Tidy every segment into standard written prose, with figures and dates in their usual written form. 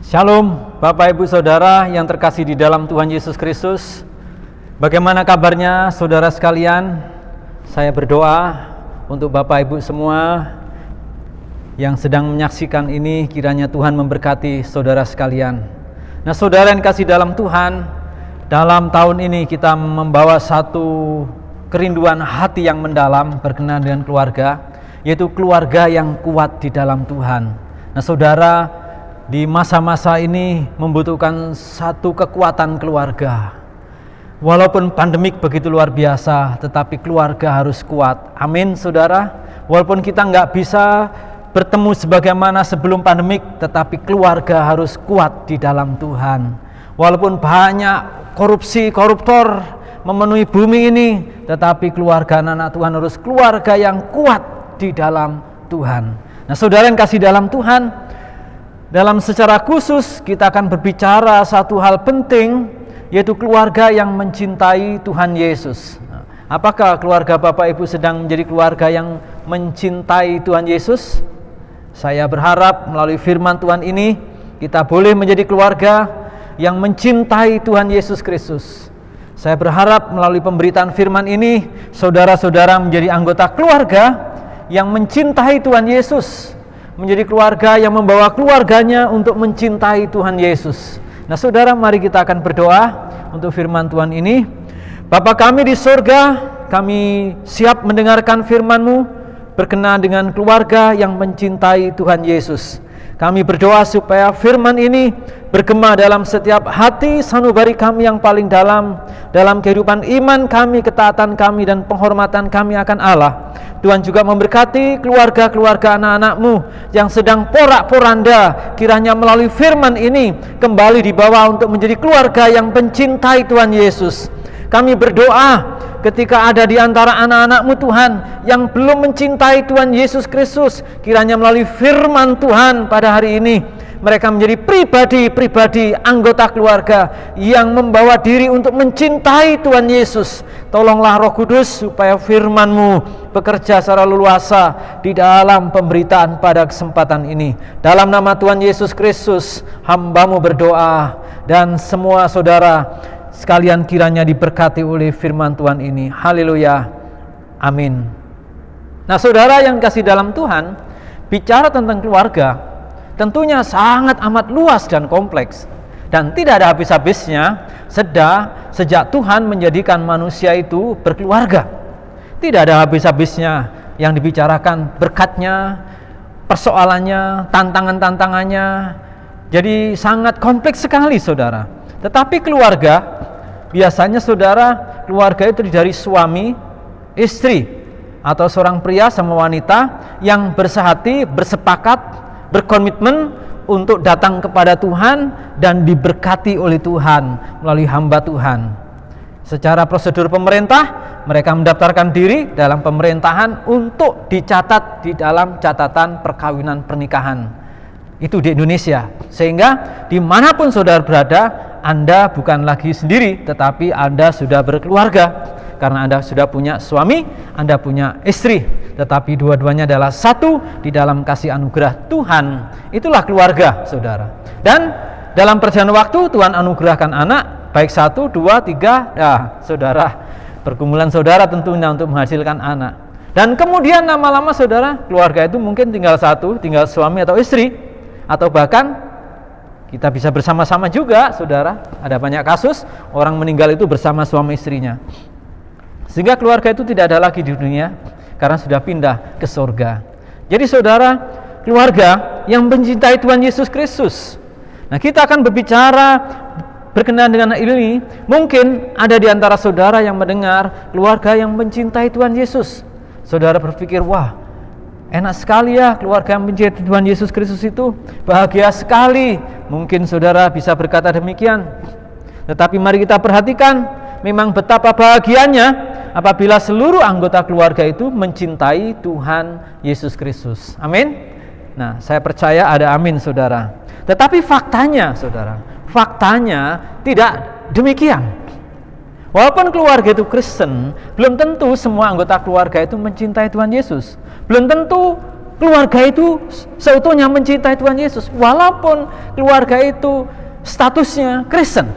Shalom Bapak Ibu Saudara yang terkasih di dalam Tuhan Yesus Kristus. Bagaimana kabarnya saudara sekalian? Saya berdoa untuk Bapak Ibu semua yang sedang menyaksikan ini, kiranya Tuhan memberkati saudara sekalian. Nah, saudara yang kasih dalam Tuhan, dalam tahun ini kita membawa satu kerinduan hati yang mendalam berkenaan dengan keluarga, yaitu keluarga yang kuat di dalam Tuhan. Nah, saudara, di masa-masa ini membutuhkan satu kekuatan keluarga. Walaupun pandemik begitu luar biasa, tetapi keluarga harus kuat. Amin, saudara. Walaupun kita nggak bisa bertemu sebagaimana sebelum pandemik, tetapi keluarga harus kuat di dalam Tuhan. Walaupun banyak korupsi, koruptor memenuhi bumi ini, tetapi keluarga anak Tuhan harus keluarga yang kuat di dalam Tuhan. Nah, saudara yang kasih dalam Tuhan, dalam secara khusus kita akan berbicara satu hal penting, yaitu keluarga yang mencintai Tuhan Yesus. Apakah keluarga Bapak Ibu sedang menjadi keluarga yang mencintai Tuhan Yesus? Saya berharap melalui firman Tuhan ini kita boleh menjadi keluarga yang mencintai Tuhan Yesus Kristus. Saya berharap melalui pemberitaan firman ini saudara-saudara menjadi anggota keluarga yang mencintai Tuhan Yesus, menjadi keluarga yang membawa keluarganya untuk mencintai Tuhan Yesus. Nah, saudara, mari kita akan berdoa untuk firman Tuhan ini. Bapa kami di surga, kami siap mendengarkan firman-Mu berkenaan dengan keluarga yang mencintai Tuhan Yesus. Kami berdoa supaya firman ini bergema dalam setiap hati sanubari kami yang paling dalam kehidupan iman kami, ketaatan kami, dan penghormatan kami akan Allah. Tuhan juga memberkati keluarga-keluarga anak-anak-Mu yang sedang porak-poranda, kiranya melalui firman ini kembali dibawa untuk menjadi keluarga yang mencintai Tuhan Yesus. Kami berdoa ketika ada di antara anak-anak-Mu Tuhan yang belum mencintai Tuhan Yesus Kristus, kiranya melalui firman Tuhan pada hari ini mereka menjadi pribadi-pribadi anggota keluarga yang membawa diri untuk mencintai Tuhan Yesus. Tolonglah Roh Kudus supaya firman-Mu bekerja secara leluasa di dalam pemberitaan pada kesempatan ini. Dalam nama Tuhan Yesus Kristus, hamba-Mu berdoa, dan semua saudara sekalian kiranya diberkati oleh firman Tuhan ini. Haleluya. Amin. Nah, saudara yang kasih dalam Tuhan, bicara tentang keluarga tentunya sangat amat luas dan kompleks, dan tidak ada habis-habisnya sejak Tuhan menjadikan manusia itu berkeluarga. Tidak ada habis-habisnya yang dibicarakan, berkatnya, persoalannya, tantangan-tantangannya. Jadi sangat kompleks sekali, saudara. Tetapi keluarga, biasanya saudara, keluarga itu dari suami, istri, atau seorang pria sama wanita yang bersehati, bersepakat, berkomitmen untuk datang kepada Tuhan dan diberkati oleh Tuhan melalui hamba Tuhan. Secara prosedur pemerintah, mereka mendaftarkan diri dalam pemerintahan untuk dicatat di dalam catatan perkawinan pernikahan. Itu di Indonesia. Sehingga dimanapun saudara berada, Anda bukan lagi sendiri, tetapi Anda sudah berkeluarga. Karena Anda sudah punya suami, Anda punya istri, tetapi dua-duanya adalah satu di dalam kasih anugerah Tuhan. Itulah keluarga, saudara. Dan dalam perjalanan waktu Tuhan anugerahkan anak, baik 1, 2, 3. Nah, saudara, pergumulan saudara tentunya untuk menghasilkan anak. Dan kemudian lama-lama saudara, keluarga itu mungkin tinggal satu, tinggal suami atau istri, atau bahkan kita bisa bersama-sama juga, saudara. Ada banyak kasus orang meninggal itu bersama suami istrinya, sehingga keluarga itu tidak ada lagi di dunia karena sudah pindah ke surga. Jadi saudara, keluarga yang mencintai Tuhan Yesus Kristus. Nah, kita akan berbicara berkenaan dengan ini. Mungkin ada di antara saudara yang mendengar keluarga yang mencintai Tuhan Yesus. Saudara berpikir, wah, enak sekali ya keluarga yang mencintai Tuhan Yesus Kristus itu, bahagia sekali. Mungkin saudara bisa berkata demikian. Tetapi mari kita perhatikan, memang betapa bahagianya apabila seluruh anggota keluarga itu mencintai Tuhan Yesus Kristus. Amin. Nah, saya percaya ada amin, saudara. Tetapi faktanya, saudara, faktanya tidak demikian. Walaupun keluarga itu Kristen, belum tentu semua anggota keluarga itu mencintai Tuhan Yesus. Belum tentu keluarga itu seutuhnya mencintai Tuhan Yesus, walaupun keluarga itu statusnya Kristen.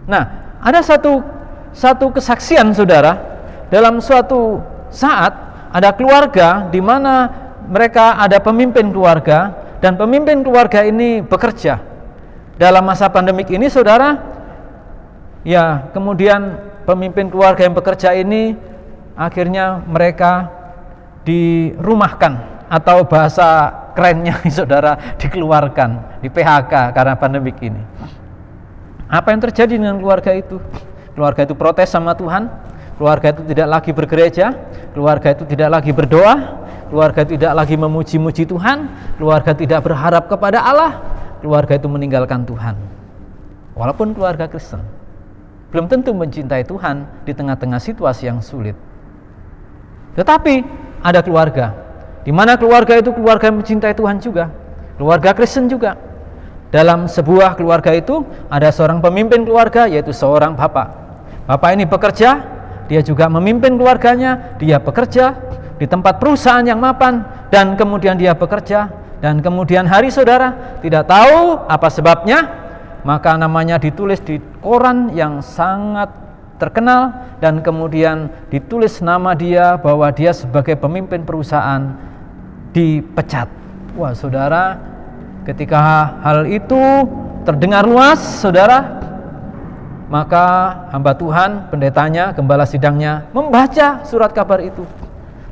Nah, ada satu kesaksian saudara, dalam suatu saat ada keluarga di mana mereka ada pemimpin keluarga, dan pemimpin keluarga ini bekerja. Dalam masa pandemik ini saudara, ya kemudian pemimpin keluarga yang bekerja ini akhirnya mereka dirumahkan, atau bahasa kerennya saudara, dikeluarkan, di PHK karena pandemik ini. Apa yang terjadi dengan keluarga itu? Keluarga itu protes sama Tuhan, keluarga itu tidak lagi bergereja, keluarga itu tidak lagi berdoa, keluarga itu tidak lagi memuji-muji Tuhan, keluarga tidak berharap kepada Allah, keluarga itu meninggalkan Tuhan. Walaupun keluarga Kristen, belum tentu mencintai Tuhan di tengah-tengah situasi yang sulit. Tetapi ada keluarga, di mana keluarga itu keluarga yang mencintai Tuhan juga, keluarga Kristen juga. Dalam sebuah keluarga itu ada seorang pemimpin keluarga, yaitu seorang bapak. Bapak ini bekerja, dia juga memimpin keluarganya, dia bekerja di tempat perusahaan yang mapan, dan kemudian dia bekerja, dan kemudian hari saudara tidak tahu apa sebabnya, maka namanya ditulis di koran yang sangat terkenal, dan kemudian ditulis nama dia bahwa dia sebagai pemimpin perusahaan dipecat. Wah saudara, ketika hal itu terdengar luas saudara, maka hamba Tuhan, pendetanya, gembala sidangnya membaca surat kabar itu.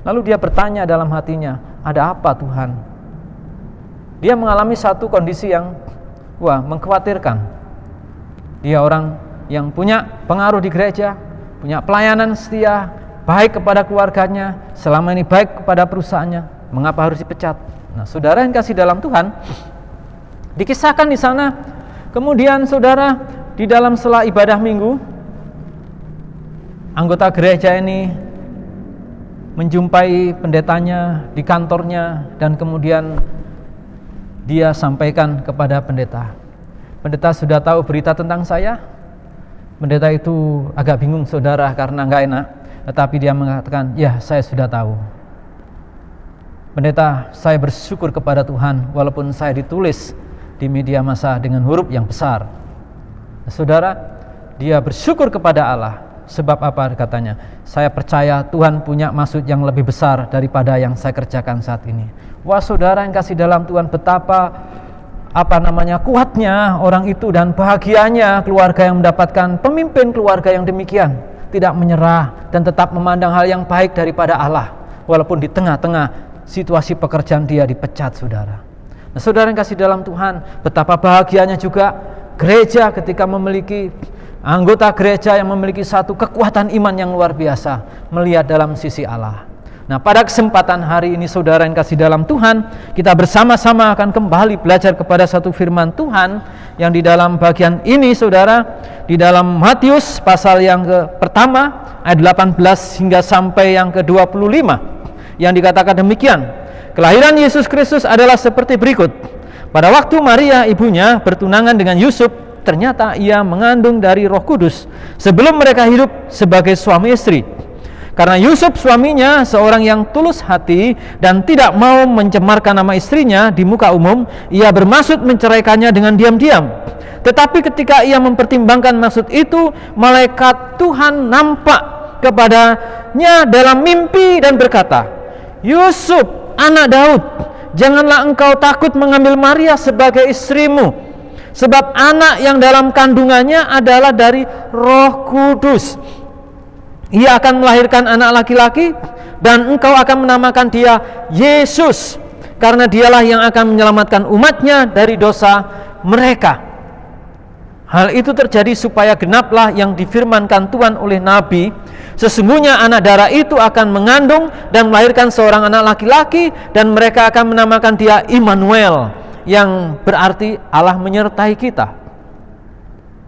Lalu dia bertanya dalam hatinya, ada apa Tuhan? Dia mengalami satu kondisi yang mengkhawatirkan. Dia orang yang punya pengaruh di gereja, punya pelayanan setia, baik kepada keluarganya, selama ini baik kepada perusahaannya. Mengapa harus dipecat? Nah, saudara yang kasih dalam Tuhan, dikisahkan di sana. Kemudian saudara, di dalam sela ibadah minggu, anggota gereja ini menjumpai pendetanya di kantornya, dan kemudian dia sampaikan kepada pendeta, pendeta sudah tahu berita tentang saya? Pendeta itu agak bingung saudara karena gak enak, tetapi dia mengatakan, ya saya sudah tahu. Pendeta, saya bersyukur kepada Tuhan walaupun saya ditulis di media massa dengan huruf yang besar. Saudara, dia bersyukur kepada Allah. Sebab apa katanya? Saya percaya Tuhan punya maksud yang lebih besar daripada yang saya kerjakan saat ini. Wah saudara yang kasih dalam Tuhan, betapa kuatnya orang itu dan bahagianya keluarga yang mendapatkan pemimpin keluarga yang demikian, tidak menyerah dan tetap memandang hal yang baik daripada Allah, walaupun di tengah-tengah situasi pekerjaan dia dipecat saudara. Nah, saudara yang kasih dalam Tuhan, betapa bahagianya juga gereja ketika memiliki anggota gereja yang memiliki satu kekuatan iman yang luar biasa, melihat dalam sisi Allah. Nah, pada kesempatan hari ini saudara yang kasih dalam Tuhan, kita bersama-sama akan kembali belajar kepada satu firman Tuhan yang di dalam bagian ini saudara, di dalam Matius pasal yang pertama ayat 18 hingga sampai yang ke-25, yang dikatakan demikian. Kelahiran Yesus Kristus adalah seperti berikut. Pada waktu Maria ibunya bertunangan dengan Yusuf, ternyata ia mengandung dari Roh Kudus sebelum mereka hidup sebagai suami istri. Karena Yusuf suaminya seorang yang tulus hati dan tidak mau mencemarkan nama istrinya di muka umum, ia bermaksud menceraikannya dengan diam-diam. Tetapi ketika ia mempertimbangkan maksud itu, malaikat Tuhan nampak kepadanya dalam mimpi dan berkata, Yusuf, anak Daud, janganlah engkau takut mengambil Maria sebagai istrimu, sebab anak yang dalam kandungannya adalah dari Roh Kudus. Ia akan melahirkan anak laki-laki, dan engkau akan menamakan dia Yesus, karena dialah yang akan menyelamatkan umatnya dari dosa mereka. Hal itu terjadi supaya genaplah yang difirmankan Tuhan oleh Nabi, sesungguhnya anak darah itu akan mengandung dan melahirkan seorang anak laki-laki, dan mereka akan menamakan dia Immanuel, yang berarti Allah menyertai kita.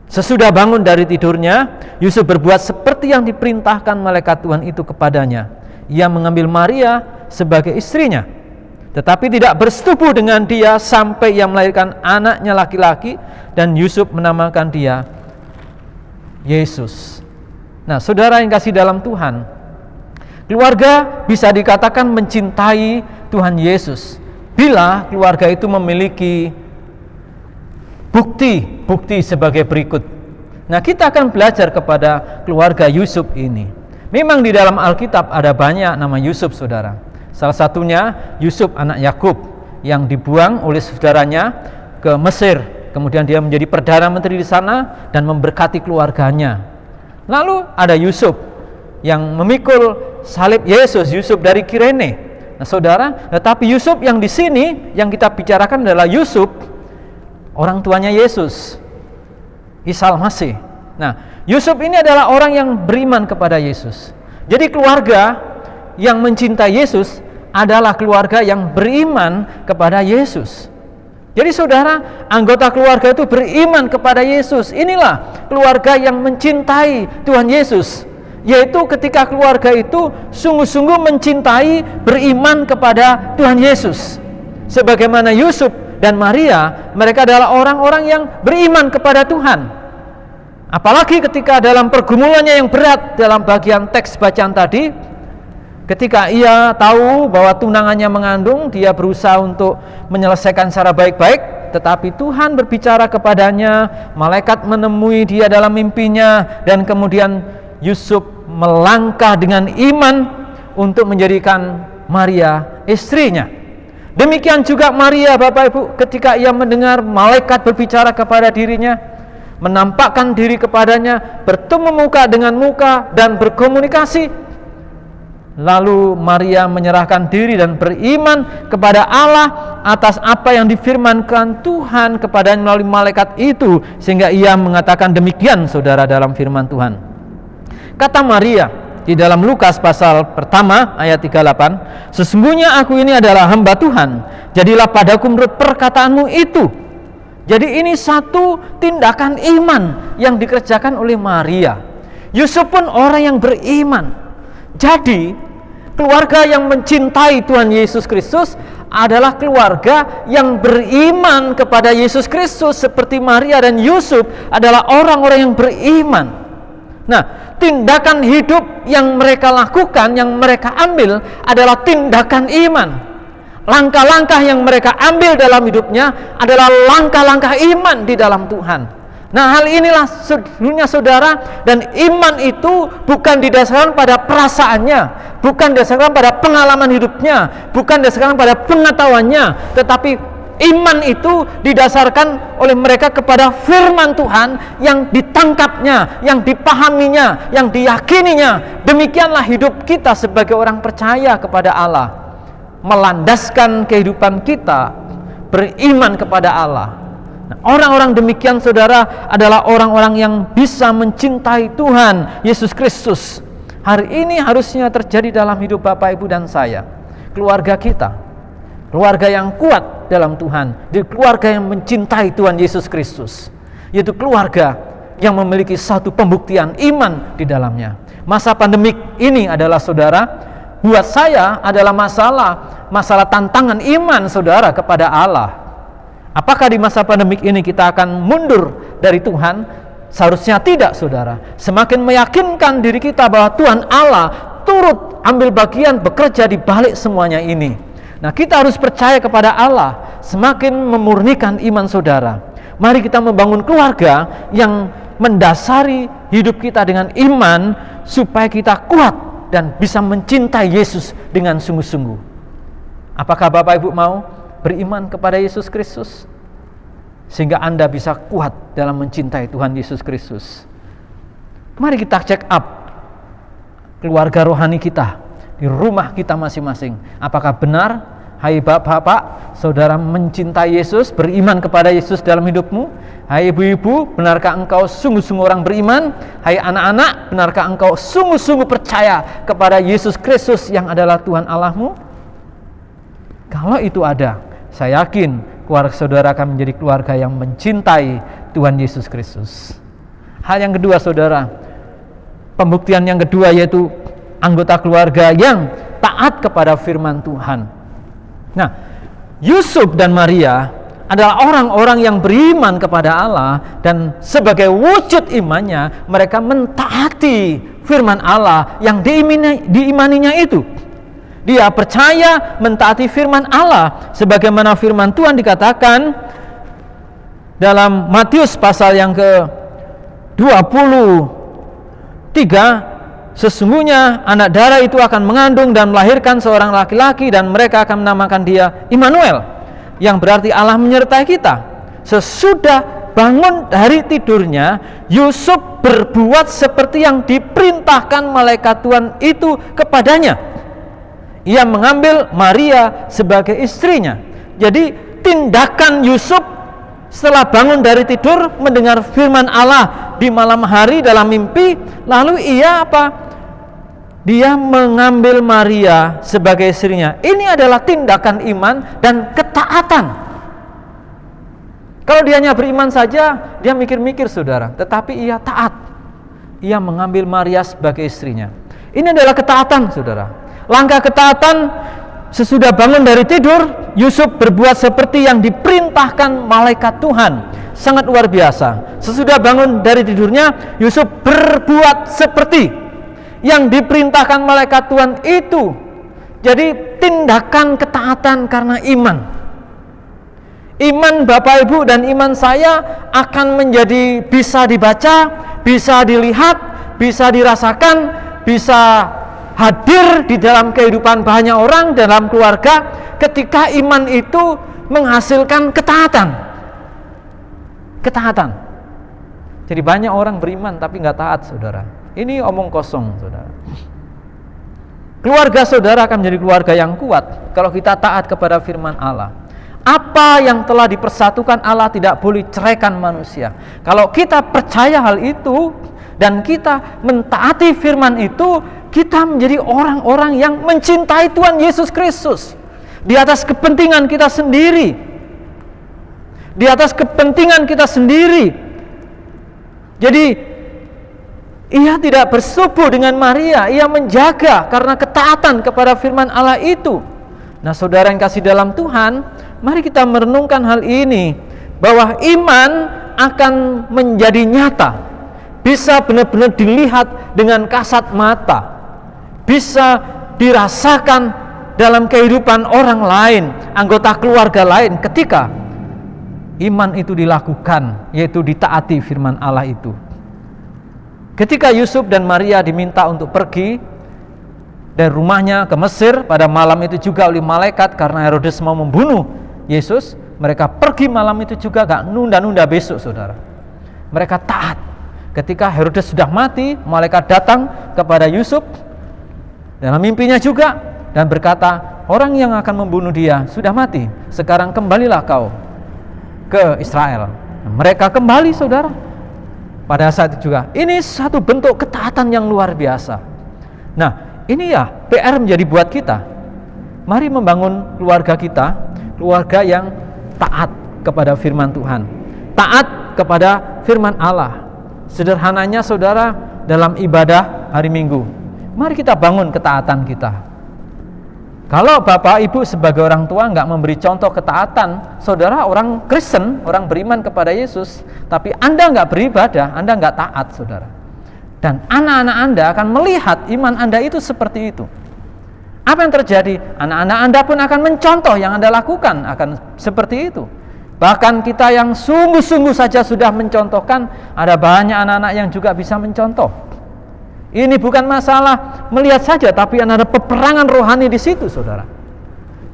Sesudah bangun dari tidurnya, Yusuf berbuat seperti yang diperintahkan malaikat Tuhan itu kepadanya. Ia mengambil Maria sebagai istrinya, tetapi tidak bersetubuh dengan dia sampai ia melahirkan anaknya laki-laki, dan Yusuf menamakan dia Yesus. Nah, saudara yang kasih dalam Tuhan, Keluarga bisa dikatakan mencintai Tuhan Yesus bila keluarga itu memiliki bukti sebagai berikut. Nah, kita akan belajar kepada keluarga Yusuf ini. Memang di dalam Alkitab ada banyak nama Yusuf, saudara. Salah satunya Yusuf anak Yakub yang dibuang oleh saudaranya ke Mesir. Kemudian dia menjadi perdana menteri di sana dan memberkati keluarganya. Lalu ada Yusuf yang memikul salib Yesus, Yusuf dari Kirene. Nah, saudara, tetapi Yusuf yang di sini yang kita bicarakan adalah Yusuf orang tuanya Yesus, Isa Al-Masih. Nah, Yusuf ini adalah orang yang beriman kepada Yesus. Jadi keluarga yang mencintai Yesus adalah keluarga yang beriman kepada Yesus. Jadi saudara, anggota keluarga itu beriman kepada Yesus. Inilah keluarga yang mencintai Tuhan Yesus, yaitu ketika keluarga itu sungguh-sungguh mencintai, beriman kepada Tuhan Yesus. Sebagaimana Yusuf dan Maria, mereka adalah orang-orang yang beriman kepada Tuhan. Apalagi ketika dalam pergumulannya yang berat dalam bagian teks bacaan tadi, ketika ia tahu bahwa tunangannya mengandung, dia berusaha untuk menyelesaikan secara baik-baik, tetapi Tuhan berbicara kepadanya, malaikat menemui dia dalam mimpinya, dan kemudian Yusuf melangkah dengan iman untuk menjadikan Maria istrinya. Demikian juga Maria, Bapak Ibu, ketika ia mendengar malaikat berbicara kepada dirinya, menampakkan diri kepadanya, bertemu muka dengan muka dan berkomunikasi. Lalu Maria menyerahkan diri dan beriman kepada Allah atas apa yang difirmankan Tuhan kepadanya melalui malaikat itu, sehingga ia mengatakan demikian, saudara, dalam firman Tuhan. Kata Maria di dalam Lukas pasal pertama ayat 38, sesungguhnya aku ini adalah hamba Tuhan, jadilah padaku menurut perkataanmu itu. Jadi ini satu tindakan iman yang dikerjakan oleh Maria. Yusuf pun orang yang beriman. Jadi keluarga yang mencintai Tuhan Yesus Kristus adalah keluarga yang beriman kepada Yesus Kristus, seperti Maria dan Yusuf adalah orang-orang yang beriman. Nah, tindakan hidup yang mereka lakukan, yang mereka ambil adalah tindakan iman. Langkah-langkah yang mereka ambil dalam hidupnya adalah langkah-langkah iman di dalam Tuhan. Nah, hal inilah sebenarnya, saudara, dan iman itu bukan didasarkan pada perasaannya, bukan didasarkan pada pengalaman hidupnya, bukan didasarkan pada pengetahuannya, tetapi iman itu didasarkan oleh mereka kepada firman Tuhan yang ditangkapnya, yang dipahaminya, yang diyakininya. Demikianlah hidup kita sebagai orang percaya kepada Allah, melandaskan kehidupan kita beriman kepada Allah. Nah, orang-orang demikian, saudara, adalah orang-orang yang bisa mencintai Tuhan Yesus Kristus. Hari ini harusnya terjadi dalam hidup Bapak, Ibu, dan saya, keluarga kita, keluarga yang kuat dalam Tuhan, di keluarga yang mencintai Tuhan Yesus Kristus, yaitu keluarga yang memiliki satu pembuktian iman di dalamnya. Masa pandemik ini adalah, saudara, buat saya adalah masalah tantangan iman, saudara, kepada Allah. Apakah di masa pandemik ini kita akan mundur dari Tuhan? Seharusnya tidak, saudara. Semakin meyakinkan diri kita bahwa Tuhan Allah turut ambil bagian bekerja di balik semuanya ini. Nah, kita harus percaya kepada Allah, semakin memurnikan iman saudara. Mari kita membangun keluarga yang mendasari hidup kita dengan iman, supaya kita kuat dan bisa mencintai Yesus dengan sungguh-sungguh. Apakah Bapak Ibu mau beriman kepada Yesus Kristus, sehingga Anda bisa kuat dalam mencintai Tuhan Yesus Kristus? Mari kita check up keluarga rohani kita di rumah kita masing-masing. Apakah benar, hai bapak, saudara, mencintai Yesus, beriman kepada Yesus dalam hidupmu? Hai ibu-ibu, benarkah engkau sungguh-sungguh orang beriman? Hai anak-anak, benarkah engkau sungguh-sungguh percaya kepada Yesus Kristus yang adalah Tuhan Allahmu? Kalau itu ada, saya yakin keluarga saudara akan menjadi keluarga yang mencintai Tuhan Yesus Kristus. Hal yang kedua, saudara, pembuktian yang kedua yaitu anggota keluarga yang taat kepada firman Tuhan. Nah, Yusuf dan Maria adalah orang-orang yang beriman kepada Allah, dan sebagai wujud imannya mereka mentaati firman Allah yang diimaninya itu. Dia percaya mentaati firman Allah sebagaimana firman Tuhan dikatakan dalam Matius pasal yang ke-23, sesungguhnya anak darah itu akan mengandung dan melahirkan seorang laki-laki, dan mereka akan menamakan dia Immanuel, yang berarti Allah menyertai kita. Sesudah bangun dari tidurnya, Yusuf berbuat seperti yang diperintahkan malaikat Tuhan itu kepadanya. Ia mengambil Maria sebagai istrinya. Jadi tindakan Yusuf setelah bangun dari tidur, mendengar firman Allah di malam hari dalam mimpi, lalu ia apa? Dia mengambil Maria sebagai istrinya. Ini adalah tindakan iman dan ketaatan. Kalau dia hanya beriman saja, dia mikir-mikir saudara, tetapi ia taat. Ia mengambil Maria sebagai istrinya. Ini adalah ketaatan saudara. Langkah ketaatan sesudah bangun dari tidur, Yusuf berbuat seperti yang diperintahkan malaikat Tuhan. Sangat luar biasa. Sesudah bangun dari tidurnya, Yusuf berbuat seperti yang diperintahkan malaikat Tuhan itu. Jadi tindakan ketaatan karena iman. Iman Bapak Ibu dan iman saya akan menjadi bisa dibaca, bisa dilihat, bisa dirasakan, bisa hadir di dalam kehidupan banyak orang, dalam keluarga, ketika iman itu menghasilkan ketaatan. Ketaatan. Jadi banyak orang beriman tapi nggak taat saudara. Ini omong kosong saudara. Keluarga saudara akan menjadi keluarga yang kuat kalau kita taat kepada firman Allah. Apa yang telah dipersatukan Allah tidak boleh ceraikan manusia. Kalau kita percaya hal itu dan kita mentaati firman itu, kita menjadi orang-orang yang mencintai Tuhan Yesus Kristus di atas kepentingan kita sendiri, di atas kepentingan kita sendiri. Jadi ia tidak bersetubuh dengan Maria, ia menjaga karena ketaatan kepada firman Allah itu. Nah saudara yang kasih dalam Tuhan, mari kita merenungkan hal ini, bahwa iman akan menjadi nyata, bisa benar-benar dilihat dengan kasat mata, bisa dirasakan dalam kehidupan orang lain, anggota keluarga lain, ketika iman itu dilakukan, yaitu ditaati firman Allah itu. Ketika Yusuf dan Maria diminta untuk pergi dari rumahnya ke Mesir pada malam itu juga oleh malaikat, karena Herodes mau membunuh Yesus, mereka pergi malam itu juga, gak nunda-nunda besok saudara. Mereka taat. Ketika Herodes sudah mati, malaikat datang kepada Yusuf dalam mimpinya juga dan berkata, orang yang akan membunuh dia sudah mati, sekarang kembalilah kau ke Israel. Mereka kembali saudara. Pada saat itu juga, ini satu bentuk ketaatan yang luar biasa. Nah ini ya PR menjadi buat kita. Mari membangun keluarga kita, keluarga yang taat kepada firman Tuhan, taat kepada firman Allah. Sederhananya saudara, dalam ibadah hari Minggu, mari kita bangun ketaatan kita. Kalau Bapak Ibu sebagai orang tua nggak memberi contoh ketaatan, saudara orang Kristen, orang beriman kepada Yesus, tapi Anda nggak beribadah, Anda nggak taat saudara. Dan anak-anak Anda akan melihat iman Anda itu seperti itu. Apa yang terjadi? Anak-anak Anda pun akan mencontoh yang Anda lakukan, akan seperti itu. Bahkan kita yang sungguh-sungguh saja sudah mencontohkan, ada banyak anak-anak yang juga bisa mencontoh. Ini bukan masalah melihat saja, tapi ada peperangan rohani di situ, saudara.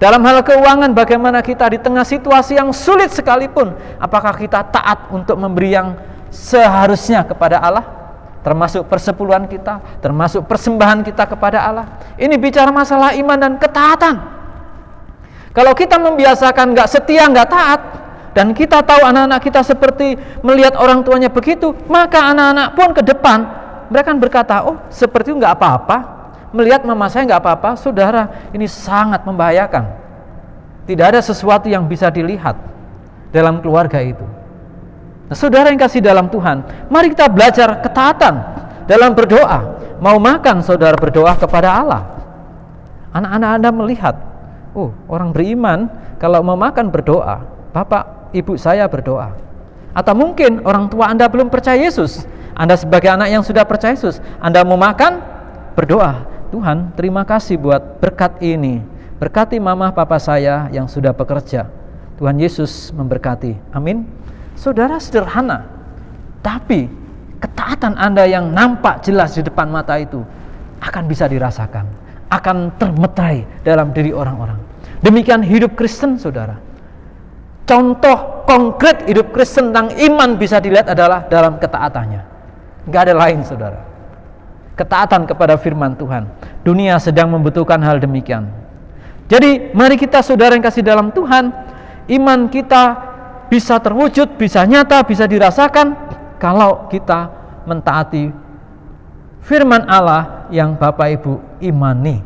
Dalam hal keuangan, bagaimana kita di tengah situasi yang sulit sekalipun, apakah kita taat untuk memberi yang seharusnya kepada Allah, termasuk persepuluhan kita, termasuk persembahan kita kepada Allah. Ini bicara masalah iman dan ketaatan. Kalau kita membiasakan nggak setia, nggak taat, dan kita tahu anak-anak kita seperti melihat orang tuanya begitu, maka anak-anak pun ke depan mereka akan berkata, oh seperti itu nggak apa-apa, melihat mama saya nggak apa-apa. Saudara, ini sangat membahayakan. Tidak ada sesuatu yang bisa dilihat dalam keluarga itu. Nah, saudara yang kasih dalam Tuhan, mari kita belajar ketaatan dalam berdoa. Mau makan, saudara berdoa kepada Allah. Anak-anak Anda melihat, oh orang beriman kalau mau makan berdoa. Bapak ibu saya berdoa. Atau mungkin orang tua Anda belum percaya Yesus. Anda sebagai anak yang sudah percaya Yesus, Anda mau makan, berdoa, Tuhan terima kasih buat berkat ini. Berkati mama papa saya yang sudah bekerja. Tuhan Yesus memberkati. Amin. Saudara, sederhana. Tapi ketaatan Anda yang nampak jelas di depan mata itu akan bisa dirasakan, akan termeterai dalam diri orang-orang. Demikian hidup Kristen, saudara. Contoh konkret hidup Kristen tentang iman bisa dilihat adalah dalam ketaatannya. Gak ada lain, saudara. Ketaatan kepada firman Tuhan. Dunia sedang membutuhkan hal demikian. Jadi mari kita, saudara yang kasih dalam Tuhan, iman kita bisa terwujud, bisa nyata, bisa dirasakan kalau kita mentaati firman Allah yang Bapak Ibu imani,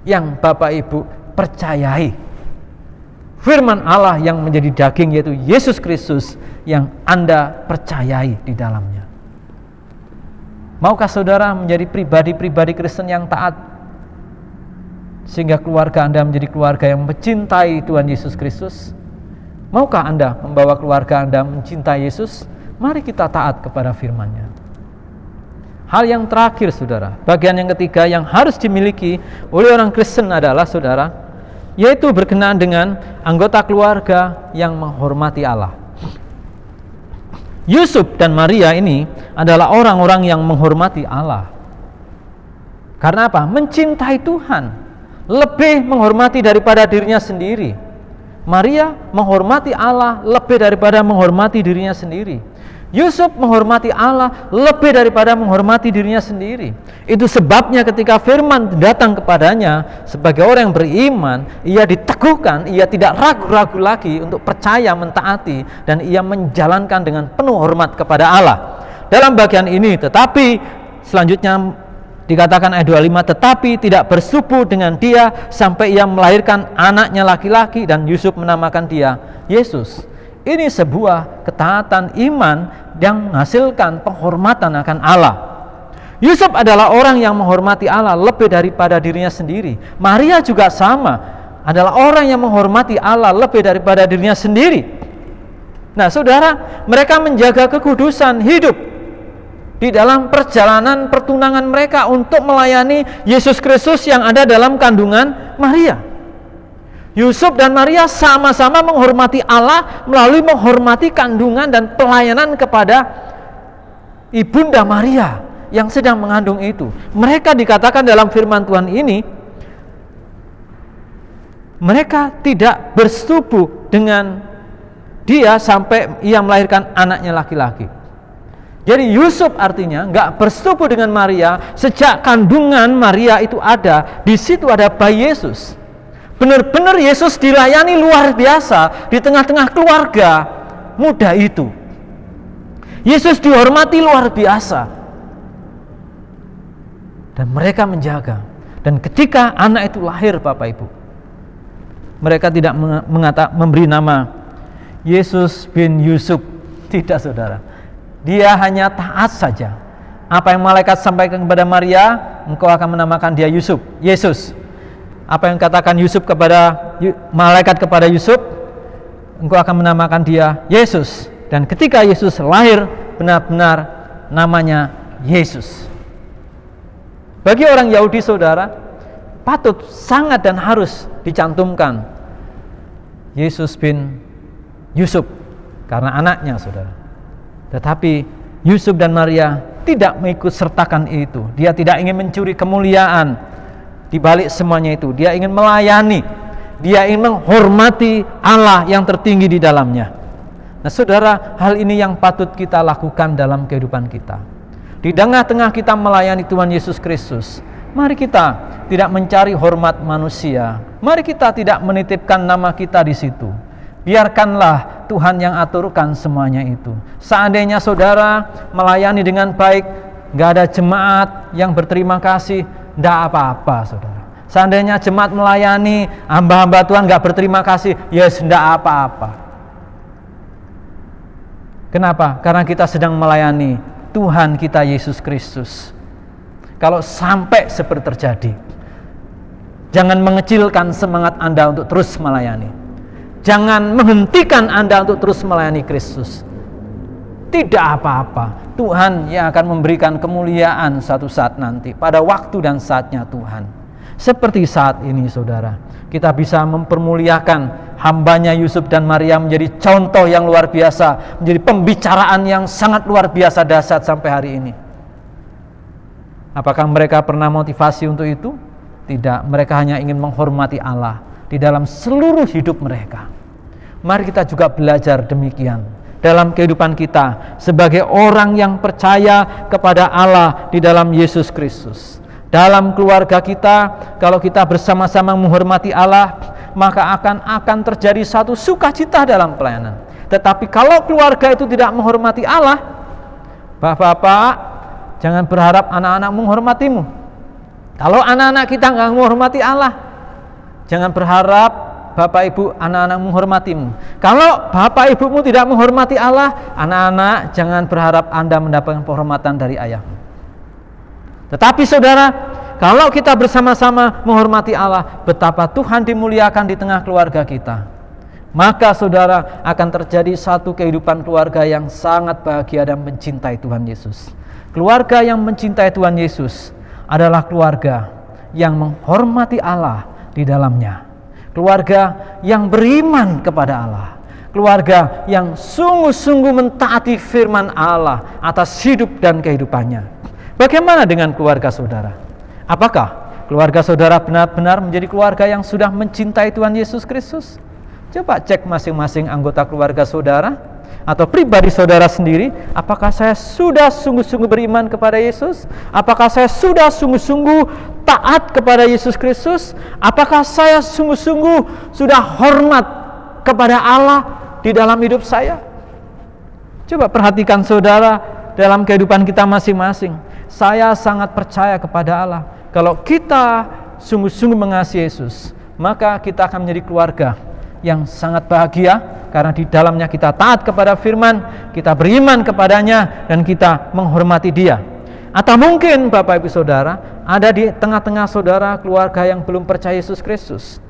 yang Bapak Ibu percayai. Firman Allah yang menjadi daging, yaitu Yesus Kristus, yang Anda percayai di dalamnya. Maukah saudara menjadi pribadi-pribadi Kristen yang taat, sehingga keluarga Anda menjadi keluarga yang mencintai Tuhan Yesus Kristus? Maukah Anda membawa keluarga Anda mencintai Yesus? Mari kita taat kepada firman-Nya. Hal yang terakhir, saudara, bagian yang ketiga yang harus dimiliki oleh orang Kristen adalah, saudara, yaitu berkenaan dengan anggota keluarga yang menghormati Allah. Yusuf dan Maria ini adalah orang-orang yang menghormati Allah. Karena apa? Mencintai Tuhan, lebih menghormati daripada dirinya sendiri. Maria menghormati Allah lebih daripada menghormati dirinya sendiri. Yusuf menghormati Allah lebih daripada menghormati dirinya sendiri. Itu sebabnya ketika firman datang kepadanya sebagai orang yang beriman, ia diteguhkan, ia tidak ragu-ragu lagi untuk percaya, mentaati, dan ia menjalankan dengan penuh hormat kepada Allah. Dalam bagian ini, tetapi selanjutnya dikatakan ayat 25, tetapi tidak bersetubuh dengan dia sampai ia melahirkan anaknya laki-laki, dan Yusuf menamakan dia Yesus. Ini sebuah ketaatan iman yang menghasilkan penghormatan akan Allah. Yusuf adalah orang yang menghormati Allah lebih daripada dirinya sendiri. Maria juga sama, adalah orang yang menghormati Allah lebih daripada dirinya sendiri. Nah, saudara, mereka menjaga kekudusan hidup di dalam perjalanan pertunangan mereka untuk melayani Yesus Kristus yang ada dalam kandungan Maria. Yusuf dan Maria sama-sama menghormati Allah melalui menghormati kandungan dan pelayanan kepada Ibunda Maria yang sedang mengandung itu. Mereka dikatakan dalam firman Tuhan ini, mereka tidak bersetubuh dengan dia sampai ia melahirkan anaknya laki-laki. Jadi Yusuf artinya nggak bersetubuh dengan Maria sejak kandungan Maria itu ada. Di situ ada bayi Yesus. Benar-benar Yesus dilayani luar biasa di tengah-tengah keluarga muda itu. Yesus dihormati luar biasa. Dan mereka menjaga. Dan ketika anak itu lahir, Bapak Ibu, mereka tidak memberi nama Yesus bin Yusuf. Tidak, saudara. Dia hanya taat saja. Apa yang malaikat sampaikan kepada Maria, engkau akan menamakan dia Yusuf, Yesus. Apa yang katakan Yusuf kepada malaikat kepada Yusuf, engkau akan menamakan dia Yesus. Dan ketika Yesus lahir, benar-benar namanya Yesus. Bagi orang Yahudi, saudara, patut sangat dan harus dicantumkan Yesus bin Yusuf karena anaknya, saudara. Tetapi Yusuf dan Maria tidak mengikut sertakan itu. Dia tidak ingin mencuri kemuliaan di balik semuanya itu. Dia ingin melayani, dia ingin menghormati Allah yang tertinggi di dalamnya. Nah, saudara, hal ini yang patut kita lakukan dalam kehidupan kita. Di tengah-tengah kita melayani Tuhan Yesus Kristus, mari kita tidak mencari hormat manusia. Mari kita tidak menitipkan nama kita di situ. Biarkanlah Tuhan yang aturkan semuanya itu. Seandainya saudara melayani dengan baik, gak ada jemaat yang berterima kasih, tidak apa-apa, saudara. Seandainya jemaat melayani, hamba-hamba Tuhan gak berterima kasih, ya tidak apa-apa. Kenapa? Karena kita sedang melayani Tuhan kita Yesus Kristus. Kalau sampai seperti terjadi, jangan mengecilkan semangat Anda untuk terus melayani. jangan menghentikan Anda untuk terus melayani Kristus. Tidak apa-apa, Tuhan yang akan memberikan kemuliaan satu saat nanti, pada waktu dan saatnya Tuhan. Seperti saat ini saudara, kita bisa mempermuliakan hambanya Yusuf dan Maria menjadi contoh yang luar biasa, menjadi pembicaraan yang sangat luar biasa dahsyat sampai hari ini. Apakah mereka pernah motivasi untuk itu? Tidak, mereka hanya ingin menghormati Allah di dalam seluruh hidup mereka. Mari kita juga belajar demikian dalam kehidupan kita sebagai orang yang percaya kepada Allah di dalam Yesus Kristus. Dalam keluarga kita, kalau kita bersama-sama menghormati Allah, maka akan terjadi satu sukacita dalam pelayanan. Tetapi kalau keluarga itu tidak menghormati Allah, Bapak-bapak, jangan berharap anak-anak menghormatimu. Kalau anak-anak kita nggak menghormati Allah, jangan berharap Bapak Ibu anak-anak menghormatimu. Kalau Bapak Ibumu tidak menghormati Allah, anak-anak jangan berharap Anda mendapatkan penghormatan dari ayahmu. Tetapi saudara, kalau kita bersama-sama menghormati Allah, betapa Tuhan dimuliakan di tengah keluarga kita. Maka saudara, akan terjadi satu kehidupan keluarga yang sangat bahagia dan mencintai Tuhan Yesus. Keluarga yang mencintai Tuhan Yesus adalah keluarga yang menghormati Allah di dalamnya. Keluarga yang beriman kepada Allah. Keluarga yang sungguh-sungguh mentaati firman Allah atas hidup dan kehidupannya. Bagaimana dengan keluarga saudara? Apakah keluarga saudara benar-benar menjadi keluarga yang sudah mencintai Tuhan Yesus Kristus? Coba cek masing-masing anggota keluarga saudara atau pribadi saudara sendiri, apakah saya sudah sungguh-sungguh beriman kepada Yesus? Apakah saya sudah sungguh-sungguh taat kepada Yesus Kristus? Apakah saya sungguh-sungguh sudah hormat kepada Allah di dalam hidup saya? Coba perhatikan saudara dalam kehidupan kita masing-masing. Saya sangat percaya kepada Allah. Kalau kita sungguh-sungguh mengasihi Yesus, maka kita akan menjadi keluarga yang sangat bahagia, karena di dalamnya kita taat kepada firman, kita beriman kepadanya, dan kita menghormati dia. Atau mungkin Bapak Ibu Saudara, ada di tengah-tengah saudara keluarga yang belum percaya Yesus Kristus.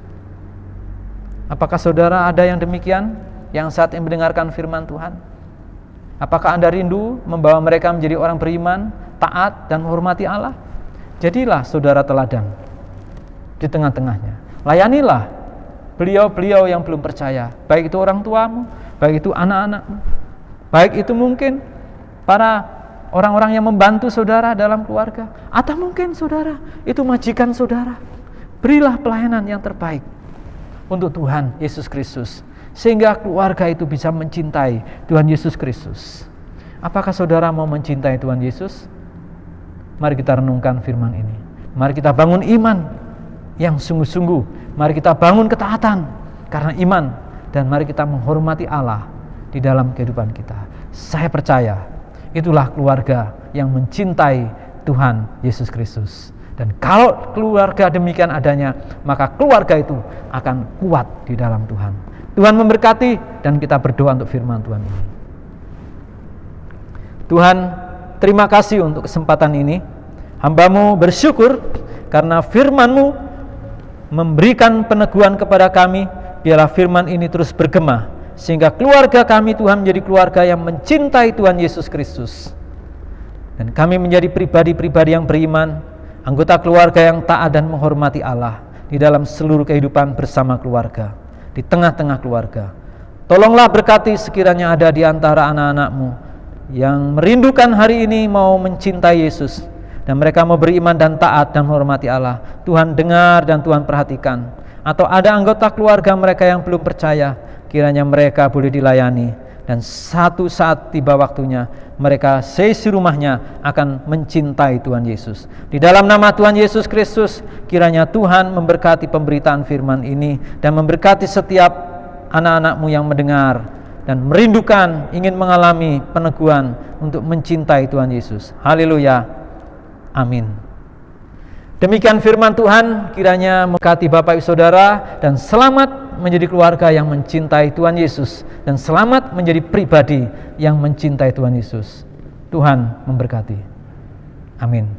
Apakah saudara ada yang demikian, yang saat ini mendengarkan firman Tuhan? Apakah Anda rindu membawa mereka menjadi orang beriman, taat, dan menghormati Allah? Jadilah saudara teladan di tengah-tengahnya. Layanilah beliau-beliau yang belum percaya, baik itu orang tuamu, baik itu anak-anakmu, baik itu mungkin para orang-orang yang membantu saudara dalam keluarga, atau mungkin saudara itu majikan saudara. Berilah pelayanan yang terbaik untuk Tuhan Yesus Kristus, sehingga keluarga itu bisa mencintai Tuhan Yesus Kristus. Apakah saudara mau mencintai Tuhan Yesus? Mari kita renungkan firman ini. Mari kita bangun iman yang sungguh-sungguh. Mari kita bangun ketaatan karena iman, dan mari kita menghormati Allah di dalam kehidupan kita. Saya percaya itulah keluarga yang mencintai Tuhan Yesus Kristus. Dan kalau keluarga demikian adanya, maka keluarga itu akan kuat di dalam Tuhan. Tuhan memberkati, dan kita berdoa untuk firman Tuhan ini. Tuhan, terima kasih untuk kesempatan ini. Hamba-Mu bersyukur karena firman-Mu memberikan peneguhan kepada kami. Biarlah firman ini terus bergema, sehingga keluarga kami Tuhan menjadi keluarga yang mencintai Tuhan Yesus Kristus, dan kami menjadi pribadi-pribadi yang beriman, anggota keluarga yang taat dan menghormati Allah di dalam seluruh kehidupan bersama keluarga, di tengah-tengah keluarga. Tolonglah berkati sekiranya ada di antara anak-anak-Mu yang merindukan hari ini mau mencintai Yesus, dan mereka mau beriman dan taat dan menghormati Allah. Tuhan dengar dan Tuhan perhatikan. Atau ada anggota keluarga mereka yang belum percaya, kiranya mereka boleh dilayani, dan satu saat tiba waktunya mereka seisi rumahnya akan mencintai Tuhan Yesus. Di dalam nama Tuhan Yesus Kristus, kiranya Tuhan memberkati pemberitaan firman ini, dan memberkati setiap anak-anak-Mu yang mendengar dan merindukan, ingin mengalami peneguhan untuk mencintai Tuhan Yesus. Haleluya. Amin. Demikian firman Tuhan, kiranya memberkati Bapak Ibu Saudara, dan selamat menjadi keluarga yang mencintai Tuhan Yesus, dan selamat menjadi pribadi yang mencintai Tuhan Yesus. Tuhan memberkati. Amin.